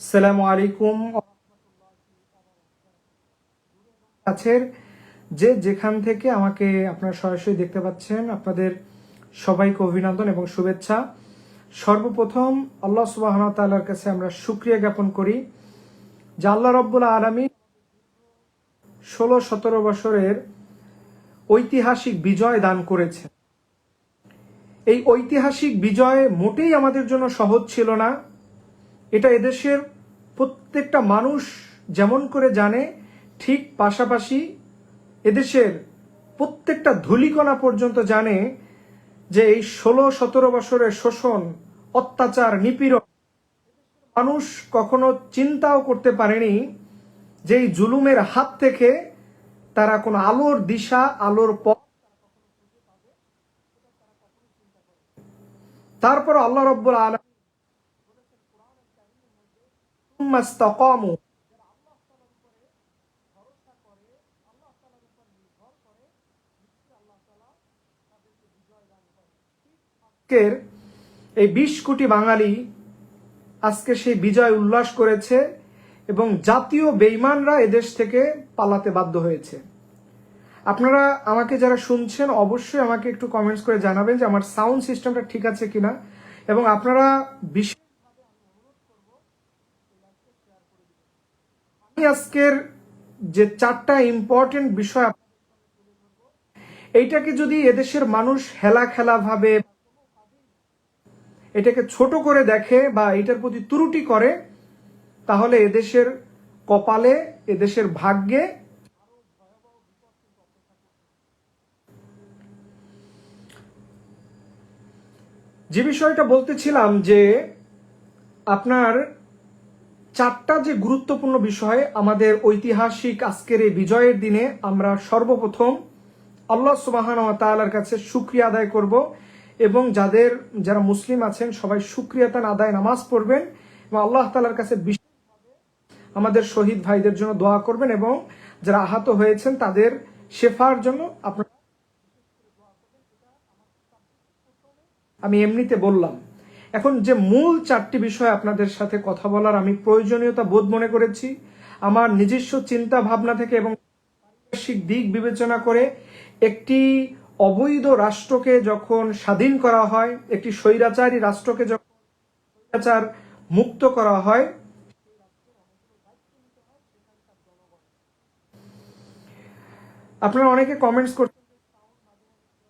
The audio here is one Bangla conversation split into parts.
আসসালামু আলাইকুম। কাছের যে যেখান থেকে আমাকে আপনারা সরাসরি দেখতে পাচ্ছেন, আপনাদের সবাইকে অভিনন্দন এবং শুভেচ্ছা। সর্বপ্রথম আল্লাহ সুবহানাহু ওয়া তাআলার কাছে আমরা শুকরিয়া জ্ঞাপন করি যে আল্লাহ রাব্বুল আলামিন 16-17 বছরের ঐতিহাসিক বিজয় দান করেছেন। এই ঐতিহাসিক বিজয় মোটেই আমাদের জন্য সহজ ছিল না। এটা এদেশের প্রত্যেকটা মানুষ যেমন করে জানে, ঠিক পাশাপাশি এদেশের প্রত্যেকটা ধূলিকণা পর্যন্ত জানে যে এই 16-17 বছরের শোষণ, অত্যাচার, নিপীড়ন মানুষ কখনো চিন্তাও করতে পারেনি যে এই জুলুমের হাত থেকে তারা কোনো আলোর দিশা, আলোর পথ। তারপর আল্লাহ রাব্বুল আলামিন ইসতাকামু, আজকের এই 20 কোটি বাঙালি আজকে সেই বিজয় উল্লাস করেছে এবং জাতীয় বেঈমানরা এদেশ থেকে পালাতে বাধ্য হয়েছে। আপনারা আমাকে যারা শুনছেন অবশ্যই আমাকে একটু কমেন্টস করে জানাবেন যে আমার সাউন্ড সিস্টেমটা ঠিক আছে কিনা, এবং আপনারা আমি আজকের যে 4টা ইম্পর্টেন্ট বিষয়, এইটাকে যদি এদেশের মানুষ হেলা খেলা ভাবে, এটাকে ছোট করে দেখে বা এটার প্রতি ত্রুটি করে, তাহলে এদেশের কপালে, এদেশের ভাগ্যে যে বিষয়টা বলতেছিলাম যে আপনার 4টা যে গুরুত্বপূর্ণ বিষয় আমাদের ঐতিহাসিক আজকের এই বিজয়ের দিনে আমরা সর্বপ্রথম আল্লাহ সুবহানাহু ওয়া তাআলার কাছে শুকরিয়া আদায় করব, এবং যারা মুসলিম আছেন সবাই শুকরিয়াতান আদায় নামাজ পড়বেন এবং আল্লাহ তাআলার কাছে আমাদের শহীদ ভাইদের জন্য দোয়া করবেন, এবং যারা আহত হয়েছেন তাদের শেফার জন্য আপনারা, আমি এমনিতে বললাম। এখন যে মূল 4টি বিষয় আপনাদের সাথে কথা বলার আমি প্রয়োজনীয়তা বোধ মনে করেছি আমার নিজস্ব চিন্তা ভাবনা থেকে এবং পারিপার্শ্বিক দিক বিবেচনা করে, একটি অবৈধ রাষ্ট্রকে যখন স্বাধীন করা হয়, একটি স্বৈরাচারী রাষ্ট্রকে যখন স্বৈরাচার মুক্ত করা হয়, আপনারা অনেকে কমেন্টস করতে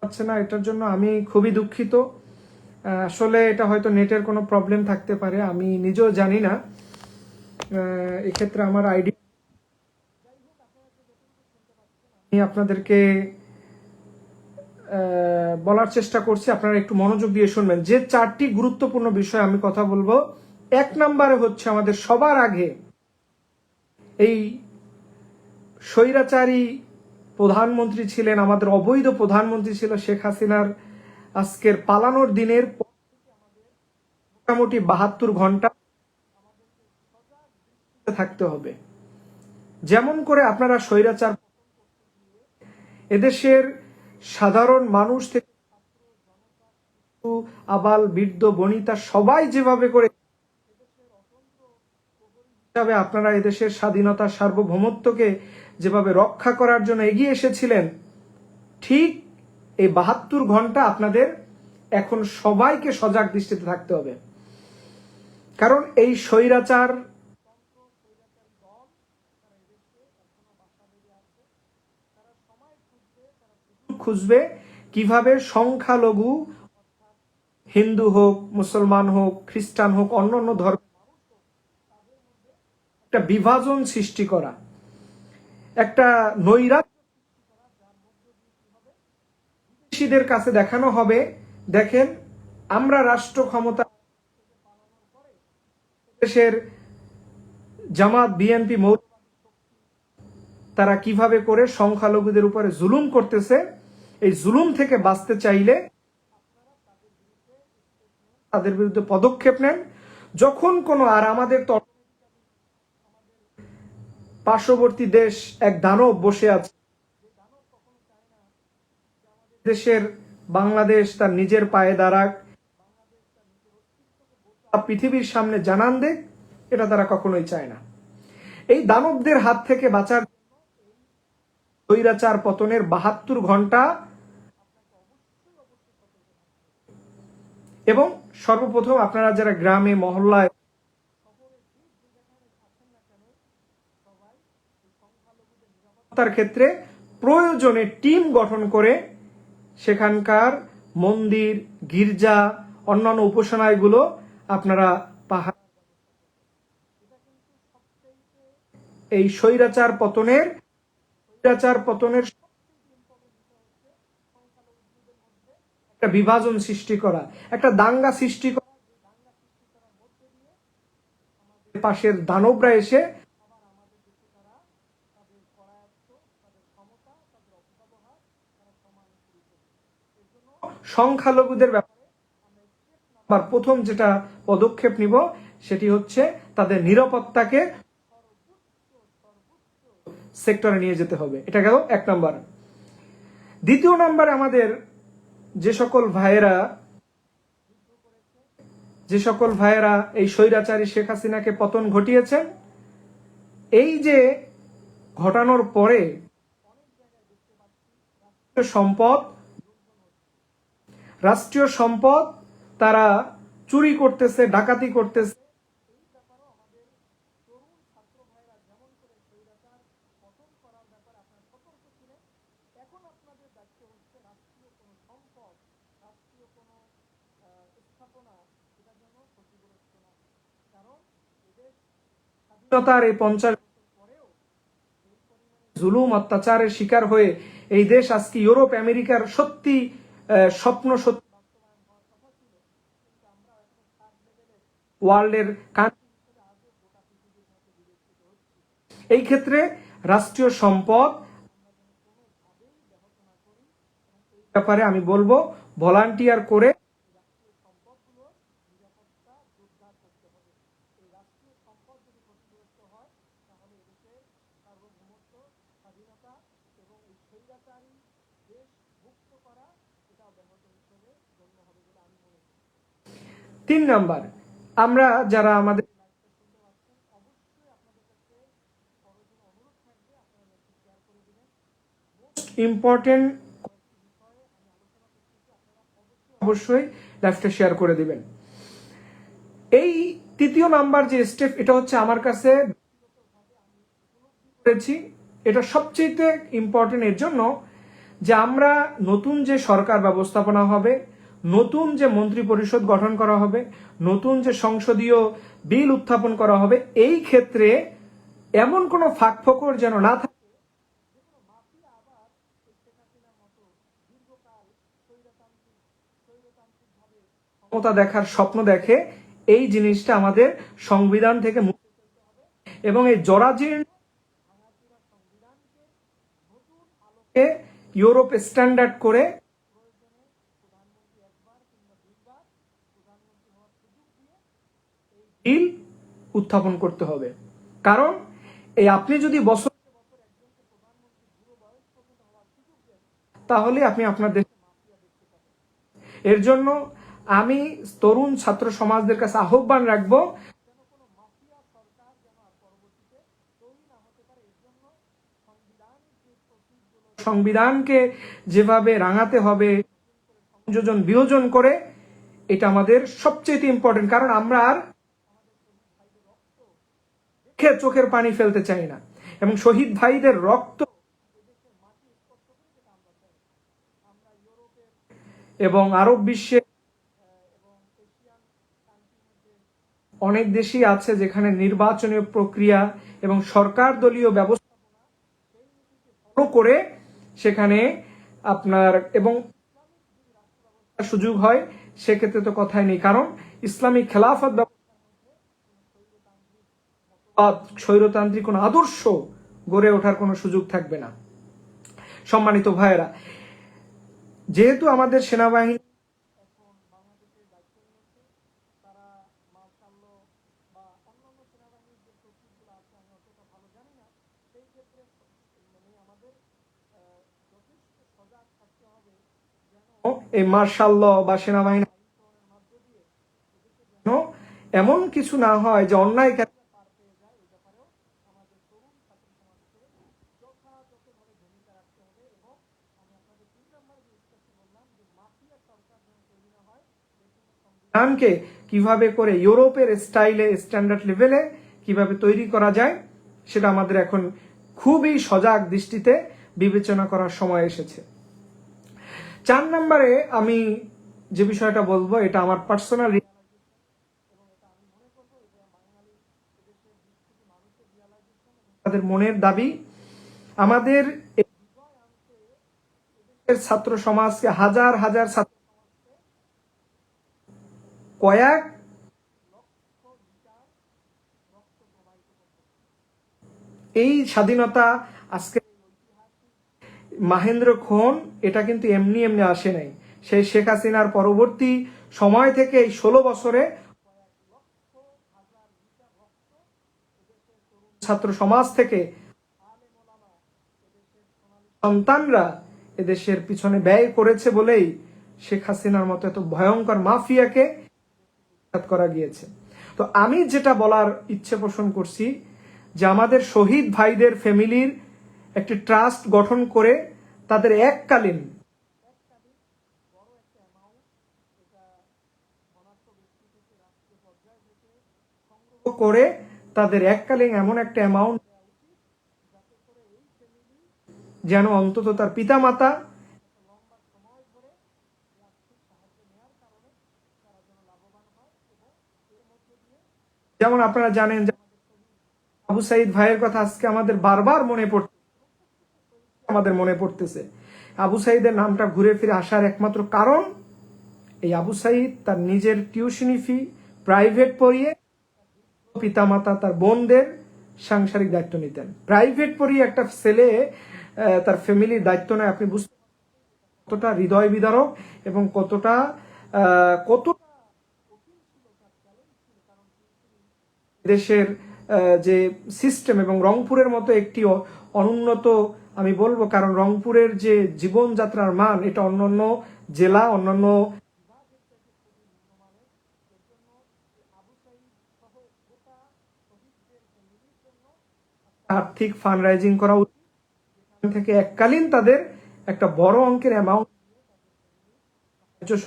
পারছে না, এটার জন্য আমি খুবই দুঃখিত। আসলে এটা হয়তো নেটের কোনো প্রবলেম থাকতে পারে, আমি নিজেও জানি না। এক্ষেত্রে আমার আইডি আমি আপনাদেরকে বলার চেষ্টা করছি, আপনারা একটু মনোযোগ দিয়ে শুনবেন। যে 4টি গুরুত্বপূর্ণ বিষয় আমি কথা বলবো, 1 নম্বরে হচ্ছে আমাদের সবার আগে এই স্বৈরাচারী প্রধানমন্ত্রী ছিলেন, আমাদের অবৈধ প্রধানমন্ত্রী ছিল শেখ হাসিনার আজকের পালানোর দিনের মোটামুটি 72 ঘন্টা থাকতে হবে। যেমন করে আপনারা স্বৈরাচার এদেশের সাধারণ মানুষ থেকে আবাল বৃদ্ধ বনিতা সবাই যেভাবে করে আপনারা এদেশের স্বাধীনতা সার্বভৌমত্বকে যেভাবে রক্ষা করার জন্য এগিয়ে এসেছিলেন, ঠিক এই 72 ঘন্টা আপনাদের এখন সবাইকে সজাগ দৃষ্টিতে থাকতে হবে। কারণ এই স্বৈরাচার খুঁজবে কিভাবে সংখ্যালঘু, হিন্দু হোক, মুসলমান হোক, খ্রিস্টান হোক, অন্যান্য ধর্ম, একটা বিভাজন সৃষ্টি করা, একটা নৈরাজ্যদের কাছে দেখানো হবে, দেখেন আমরা রাষ্ট্র ক্ষমতা, দেশের জামাত, বিএনপি, তারা কিভাবে করে সংখ্যালঘুদের উপরে জুলুম করতেছে। এই জুলুম থেকে বাঁচতে চাইলে তাদের বিরুদ্ধে পদক্ষেপ নেন। যখন কোনো আর আমাদের পার্শ্ববর্তী দেশ এক দানব বসে আছে, দেশের বাংলাদেশ তার নিজের পায়ে দাঁড়াক, পৃথিবীর সামনে জানান দেখ এটা তারা কখনোই চায় না। এই দানবদের হাত থেকে বাঁচার স্বৈরাচার পতনের 72 ঘন্টা এবং সর্বপ্রথম আপনারা যারা গ্রামে মহল্লায় তার ক্ষেত্রে প্রয়োজনে টিম গঠন করে সেখানকার মন্দির, গির্জা, অন্যান্য উপাসনালয়গুলো আপনারা পাহাড় এই স্বৈরাচার পতনের একটা বিভাজন সৃষ্টি করা, একটা দাঙ্গা সৃষ্টি করা, পাশের দানবরা এসে সংখ্যালঘুদের ব্যাপারে প্রথম যেটা পদক্ষেপ নিব সেটি হচ্ছে তাদের নিরাপত্তাকে সেক্টরে নিয়ে যেতে হবে। এটা গেল 1 নম্বর। দ্বিতীয় নম্বরে আমাদের যে সকল ভাইয়েরা এই স্বৈরাচারী শেখ হাসিনাকে পতন ঘটিয়েছেন, এই যে ঘটানোর পরে রাষ্ট্রীয় সম্পদ তারা চুরি করতেছে, ডাকাতি করতেছে। স্বাধীনতার এই 50 জুলুম অত্যাচারের শিকার হয়ে এই দেশ আজকে ইউরোপ আমেরিকার সত্যি স্বপ্ন সত্যি ওয়ার্ল্ডের এই ক্ষেত্রে রাষ্ট্রীয় সম্পদ ব্যাপারে আমি বলবো ভলান্টিয়ার করে তিন নাম্বার, আমরা যারা আমাদের ইম্পর্টেন্ট অবশ্যই লাইভটা শেয়ার করে দিবেন। এই তৃতীয় নাম্বার যে স্টেপ, এটা হচ্ছে আমার কাছে এটা সবচেয়ে ইম্পর্টেন্ট এর জন্য যে আমরা নতুন যে সরকার ব্যবস্থাপনা হবে, নতুন যে মন্ত্রী পরিষদ গঠন করা হবে, নতুন যে সংসদীয় বিল উত্থাপন করা হবে, এই ক্ষেত্রে এমন কোনো ফাঁকফোকর যেন না থাকে ক্ষমতা দেখার স্বপ্ন দেখে। এই জিনিসটা আমাদের সংবিধান থেকে এবং এই জরাজীর্ণ ইউরোপ স্ট্যান্ডার্ড করে বিল উত্থাপন করতে হবে। কারণ এই আপনি যদি বছর তাহলে আপনি আপনার দেশ, এর জন্য আমি তরুণ ছাত্র সমাজদের কাছে আহ্বান রাখবো সংবিধানকে যেভাবে রাঙাতে হবে, সংযোজন বিয়োজন করে, এটা আমাদের সবচেয়ে ইম্পর্টেন্ট। কারণ আমরা আর চোখের পানি ফেলতে চাই না এবং শহীদ ভাইদের রক্ত এবং আরব বিশ্বে অনেক দেশই আছে যেখানে নির্বাচনী প্রক্রিয়া এবং সরকার দলীয় ব্যবস্থা ফলো করে সেখানে আপনার এবং সুযোগ হয়, সেক্ষেত্রে তো কথাই নেই। কারণ ইসলামিক খেলাফত স্বৈরতান্ত্রিক কোন আদর্শ গড়ে ওঠার কোনো সুযোগ থাকবে না। সম্মানিত ভাইয়েরা, যেহেতু আমাদের সেনাবাহিনী এই মার্শাল ল বা সেনাবাহিনী এমন কিছু না হয় যে অন্যায় ধানকে কিভাবে করে ইউরোপের স্টাইলে স্ট্যান্ডার্ড লেভেলে কিভাবে তৈরি করা যায় সেটা আমাদের এখন খুবই সজাগ দৃষ্টিতে বিবেচনা করার সময় এসেছে। 4 নম্বরে আমি যে বিষয়টা বলবো এটা আমার পার্সোনাল তাদের মনের দাবি। আমাদের ছাত্র সমাজকে হাজার হাজার ছাত্র কয়েক এই স্বাধীনতা আজকে মাহেন্দ্রক্ষণ এটা কিন্তু এমনি এমনি আসে নাই। সেই শেখ হাসিনার পরবর্তী সময় থেকে এই 16 বছরে ছাত্র সমাজ থেকে সন্তানরা এদেশের পিছনে ব্যয় করেছে বলেই শেখ হাসিনার মতো এত ভয়ঙ্কর মাফিয়াকে করা গিয়েছে। তো আমি যেটা বলার ইচ্ছে পোষণ করছি যে আমাদের শহীদ ভাইদের ফ্যামিলির একটি ট্রাস্ট গঠন করে তাদের এককালীন করে তাদের এককালীন এমন একটা অ্যামাউন্ট যেন অন্তত তার পিতামাতা যেমন আপনারা জানেন যে আবু সাইদ ভাইয়ের কথা আজকে আমাদের বারবার মনে পড়তেছে। আবু সাইদের নামটা ঘুরে ফিরে আসার একমাত্র কারণ এই আবু সাইদ তার নিজের টিউশনি ফি প্রাইভেট পড়িয়ে পিতামাতা তার বোনদের সাংসারিক দায়িত্ব নিতেন। প্রাইভেট পড়িয়ে একটা ছেলে তার ফ্যামিলির দায়িত্ব নেয়, আপনি বুঝতে কতটা হৃদয় বিদারক এবং কতটা কত দেশের যে সিস্টেম এবং রংপুরের মতো একটি অনুন্নত আমি বলবো, কারণ রংপুরের যে জীবনযাত্রার মান এটা অন্যান্য জেলা অন্যান্য আর্থিক ফান্ড রাইজিং করা উচিত থেকে এককালীন তাদের একটা বড় অঙ্কের অ্যামাউন্ট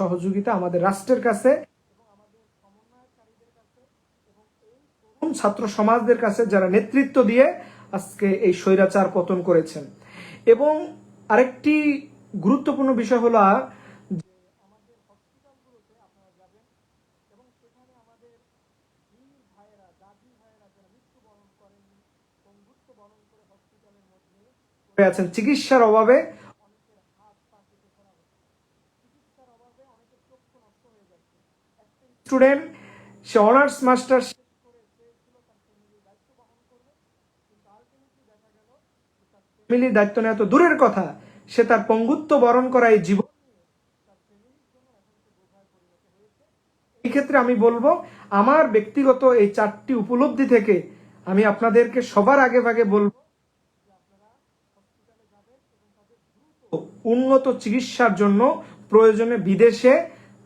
সহযোগিতা আমাদের রাষ্ট্রের কাছে ছাত্র সমাজদের কাছে যারা নেতৃত্ব দিয়ে আজকে এই স্বৈরাচার পতন করেছেন। এবং আরেকটি গুরুত্বপূর্ণ বিষয় হলো আছেন চিকিৎসার অভাবে স্টুডেন্ট সে অনার্স মাস্টার ফ্যামিলির দায়িত্ব নেওয়া তো দূরের কথা, সে তার পঙ্গুত্ব বরণ করা এই জীবন। এই ক্ষেত্রে আমি বলবো আমার ব্যক্তিগত এই 4টি উপলব্ধি থেকে আমি আপনাদেরকে সবার আগে ভাগে বলবো উন্নত চিকিৎসার জন্য প্রয়োজনে বিদেশে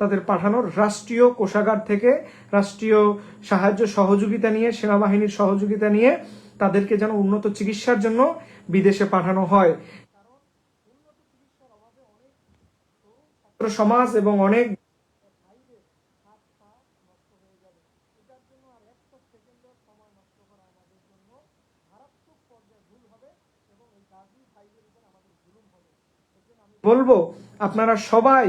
তাদের পাঠানোর, রাষ্ট্রীয় কোষাগার থেকে রাষ্ট্রীয় সাহায্য সহযোগিতা নিয়ে সেনাবাহিনীর সহযোগিতা নিয়ে তাদেরকে যেন উন্নত চিকিৎসার জন্য বিদেশে পাঠানো হয়। সমাজ এবং অনেক বলবো আপনারা সবাই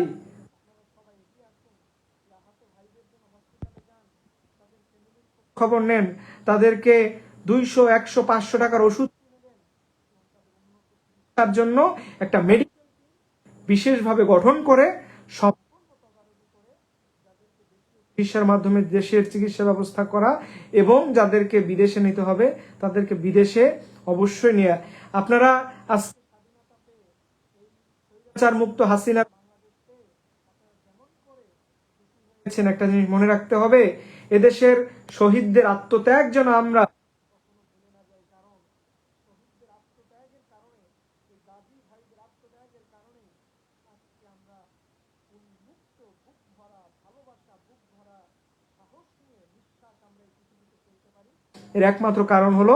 খবর নেন, তাদেরকে 200, 100, 500 টাকার ওষুধ তার জন্য একটা মেডিকেল বিশেষভাবে গঠন করে সব চিকিৎসার মাধ্যমে দেশের চিকিৎসা ব্যবস্থা করা এবং যাদেরকে বিদেশে নিতে হবে তাদেরকে বিদেশে অবশ্যই নিয়ে। আপনারা মুক্ত হাসিনা একটা জিনিস মনে রাখতে হবে, এদেশের শহীদদের আত্মত্যাগ যেন আমরা এর একমাত্র কারণ হলো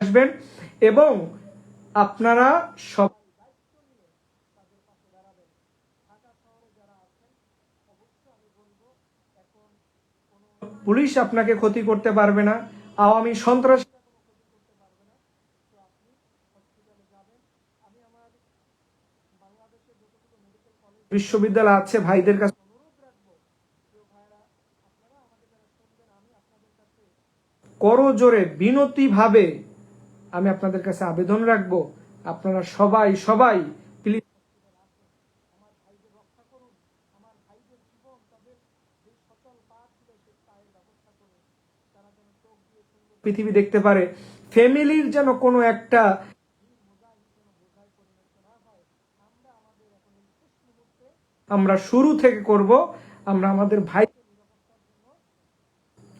আসবেন এবং আপনারা সব পুলিশ আপনাকে ক্ষতি করতে পারবে না, আওয়ামী সন্ত্রাস বিশ্ববিদ্যালয় আছে ভাইদের কাছে করজোরে বিনতি ভাবে আমি আপনাদের কাছে আবেদন রাখবো, আপনারা সবাই সবাই প্লিজ পৃথিবী দেখতে পারে, ফ্যামিলির যেন কোনো একটা আমরা শুরু থেকে করব। আমরা আমাদের ভাই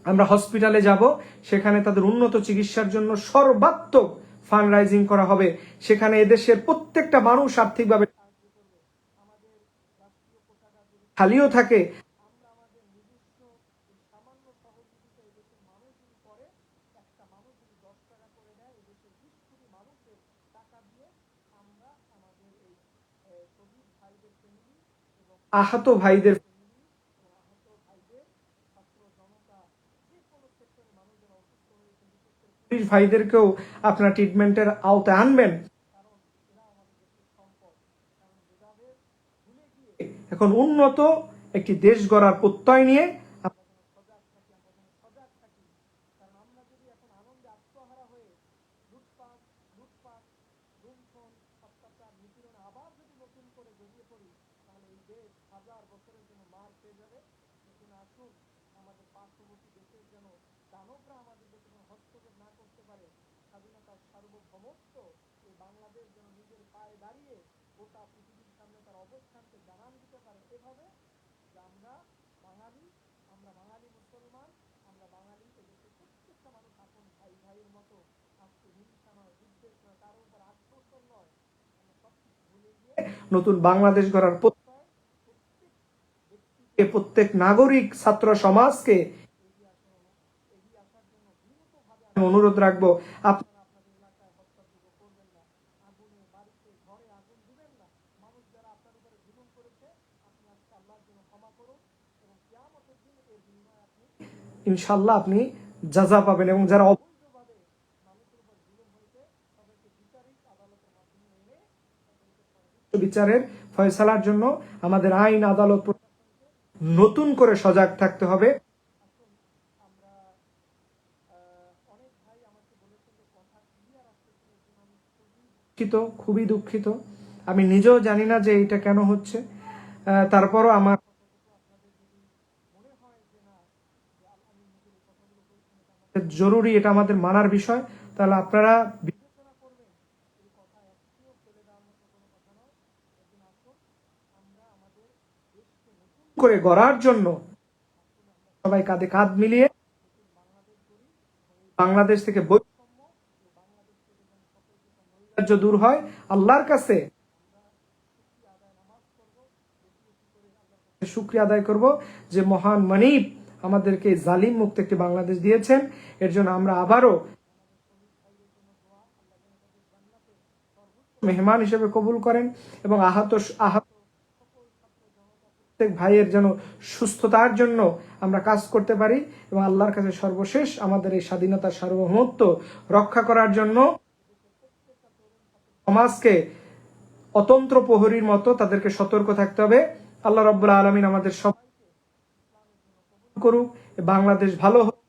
আমরা হসপিটালে যাব, সেখানে তাদের উন্নত চিকিৎসার জন্য সর্বাত্মক ফান্ড রাইজিং করা হবে। সেখানে এদেশের প্রত্যেকটা মানুষ আর্থিকভাবে খালিও থাকে, আহত ভাইদের পুলিশ ভাইদেরকেও আপনার ট্রিটমেন্টের আওতায় আনবেন। এখন উন্নত একটি দেশ গড়ার প্রত্যয় নিয়ে নতুন বাংলাদেশ গড়ার প্রত্যেক নাগরিক ছাত্র সমাজকে অনুরোধ রাখবো, ইনশাল্লাহ আপনি যাজা পাবেন। এবং যারা বিচারের ফয়সালার জন্য আমাদের আইন আদালত নতুন করে সজাগ থাকতে হবে। খুবই দুঃখিত, আমি নিজেও জানি না যে এটা কেন হচ্ছে, তারপরও আমার জরুরি, এটা আমাদের মানার বিষয়। তাহলে আপনারা করে গড়ার জন্য সবাই কাঁধে কাঁধ মিলিয়ে বাংলাদেশ থেকে বৈষম্য দূর হয়, আল্লাহর কাছে শুকরিয়া আদায় করব যে মহান মানিব আমাদেরকে জালিম মুক্ত একটি বাংলাদেশ দিয়েছেন। এর জন্য আমরা আবারও মেহমান হিসেবে কবুল করেন এবং আহত ভাইয়ের যেন সুস্থতার জন্য আমরা কাজ করতে পারি এবং আল্লাহর কাছে সর্বশেষ আমাদের এই স্বাধীনতার সার্বভৌমত্ব রক্ষা করার জন্য সমাজকে অতন্ত্র প্রহরীর মতো তাদেরকে সতর্ক থাকতে হবে। আল্লাহ রাব্বুল আলামিন আমাদের সব করুক, বাংলাদেশ ভালো হোক।